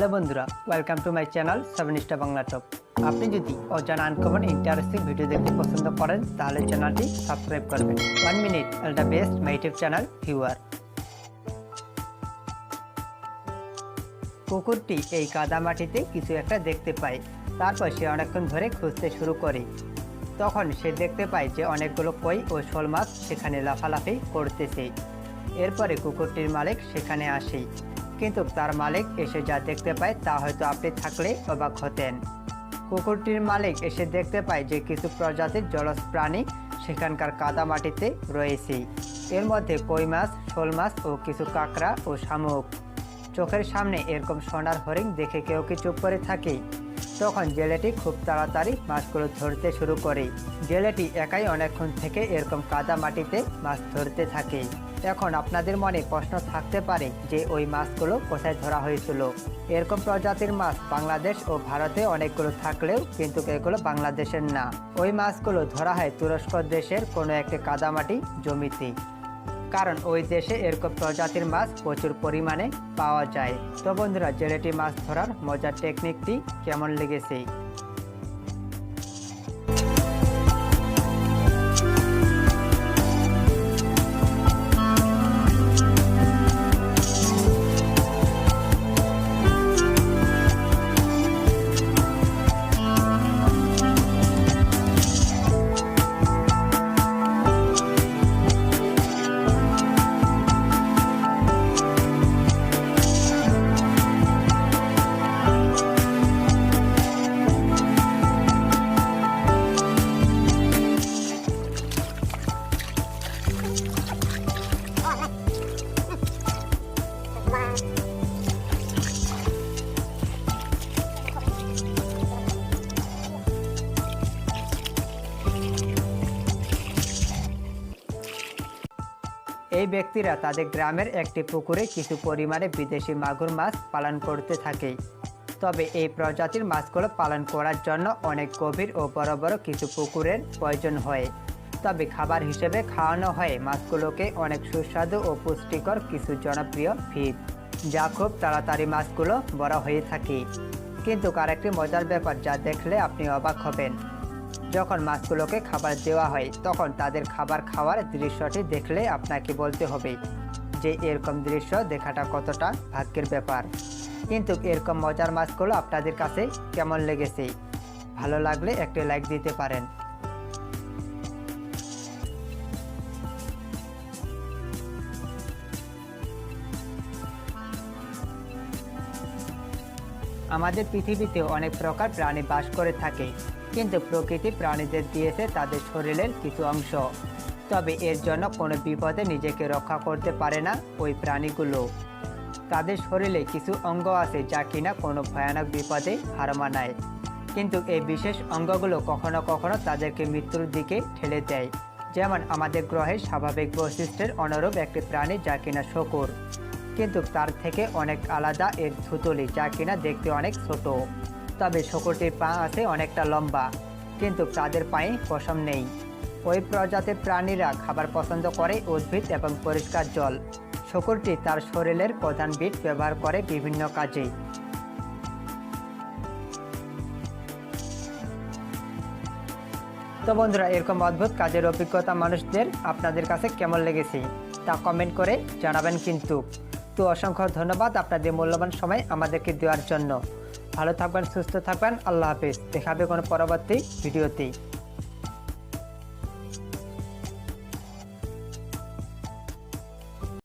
Hello বন্ধুরা, welcome to my channel 7 star Bangla top. আপনি যদি অজানা আনকমন ইন্টারেস্টিং ভিডিও দেখতে পছন্দ করেন তাহলে চ্যানেলটি সাবস্ক্রাইব করবেন। 1 minute all the best my YouTube channel viewer. কুকুরটি এই কাদা মাটিতে কিছু একটা দেখতে পায়। তারপর সে অনেকক্ষণ ধরে খুঁজতে শুরু করে। তখন সে দেখতে পায় যে অনেকগুলো কই ও শোল মাছ সেখানে লাফালাফি করতেছে। এরপরে কুকুরটির মালিক সেখানে আসে, কিন্তু তার মালিক এসে যা দেখতে পায় তা হয়তো আপনি থাকলে অবাক হতেন। কুকুরটির মালিক এসে দেখতে পায় যে কিছু প্রজাতির জলজ প্রাণী সেখানকার কাদা মাটিতে রয়েছে। এর মধ্যে কই মাছ, শোল মাছ ও কিছু কাঁকড়া ও শামুক। চোখের সামনে এরকম সোনার হরিণ দেখে কেউ কি চুপ করে থাকে? তখন জেলেটি খুব তাড়াতাড়ি মাছগুলো ধরতে শুরু করে। জেলেটি একাই অনেকক্ষণ থেকে এরকম কাদা মাটিতে মাছ ধরতে থাকে। এখন আপনাদের মনে প্রশ্ন থাকতে পারে যে ওই মাছগুলো কোথায় ধরা হয়েছিল। এরকম প্রজাতির মাছ বাংলাদেশ ও ভারতে অনেকগুলো থাকলেও কিন্তু এগুলো বাংলাদেশের না। ওই মাছগুলো ধরা হয় তুরস্ক দেশের কোনো একটি কাদামাটি জমিতে, কারণ ওই দেশে এরকম প্রজাতির মাছ প্রচুর পরিমাণে পাওয়া যায়। তো বন্ধুরা, জেলেটি মাছ ধরার মজার টেকনিকটি কেমন লেগেছে? এই ব্যক্তিরা তাদের গ্রামের একটি পুকুরে কিছু পরিমাণে বিদেশি মাগুর মাছ পালন করতে থাকে। তবে এই প্রজাতির মাছগুলো পালন করার জন্য অনেক গভীর ও বড় বড় কিছু পুকুরের প্রয়োজন হয়। তবে খাবার হিসেবে খাওয়ানো হয় মাছগুলোকে অনেক সুস্বাদু ও পুষ্টিকর কিছু জনপ্রিয় ফিড, যা খুব তাড়াতাড়ি মাছগুলো বড় হয়ে থাকে। কিন্তু আরেকটি মজার ব্যাপার যা দেখলে আপনি অবাক হবেন। যখন মাছগুলোকে খাবার দেওয়া হয় তখন তাদের খাবার খাওয়ার দৃশ্যটি দেখলে আপনাকে বলতে হবে যে এরকম দৃশ্য দেখাটা কতটা ভাগ্যের ব্যাপার। কিন্তু এরকম মজার মাছগুলো আপনাদের কাছে কেমন লেগেছে? ভালো লাগলে একটি লাইক দিতে পারেন। আমাদের পৃথিবীতে অনেক প্রকার প্রাণী বাস করে থাকে, কিন্তু প্রকৃতি প্রাণীদের দিয়েছে তাদের শরীরের কিছু অংশ। তবে এর জন্য কোনো বিপদে নিজেকে রক্ষা করতে পারে না ওই প্রাণীগুলো। তাদের শরীরে কিছু অঙ্গ আছে যা কিনা কোনো ভয়ানক বিপদে হার মানায়, কিন্তু এই বিশেষ অঙ্গগুলো কখনো কখনো তাদেরকে মৃত্যুর দিকে ঠেলে দেয়। যেমন আমাদের গ্রহের স্বাভাবিক বৈশিষ্ট্যের অনুরূপ একটি প্রাণী যা কিনা শকুর, কিন্তু তার থেকে অনেক আলাদা এর থুতলি, যা কিনা দেখতে অনেক ছোট। তবে শকুরটির পা আছে অনেকটা লম্বা, কিন্তু তাদের পায়ে পশম নেই। ওই প্রজাতির প্রাণীরা খাবার পছন্দ করে উদ্ভিদ এবং পরিষ্কার জল। শকুরটি তার শরীরের প্রধান বিট ব্যবহার করে বিভিন্ন কাজে। তো বন্ধুরা, এরকম অদ্ভুত কাজের অভিজ্ঞতা মানুষদের আপনাদের কাছে কেমন লেগেছে তা কমেন্ট করে জানাবেন কিন্তু। তো অসংখ্য ধন্যবাদ আপনাদের মূল্যবান সময় আমাদেরকে দেওয়ার জন্য। ভালো থাকবেন, সুস্থ থাকবেন। আল্লাহ হাফেজ। দেখা হবে কোনো পরবর্তী ভিডিওতে।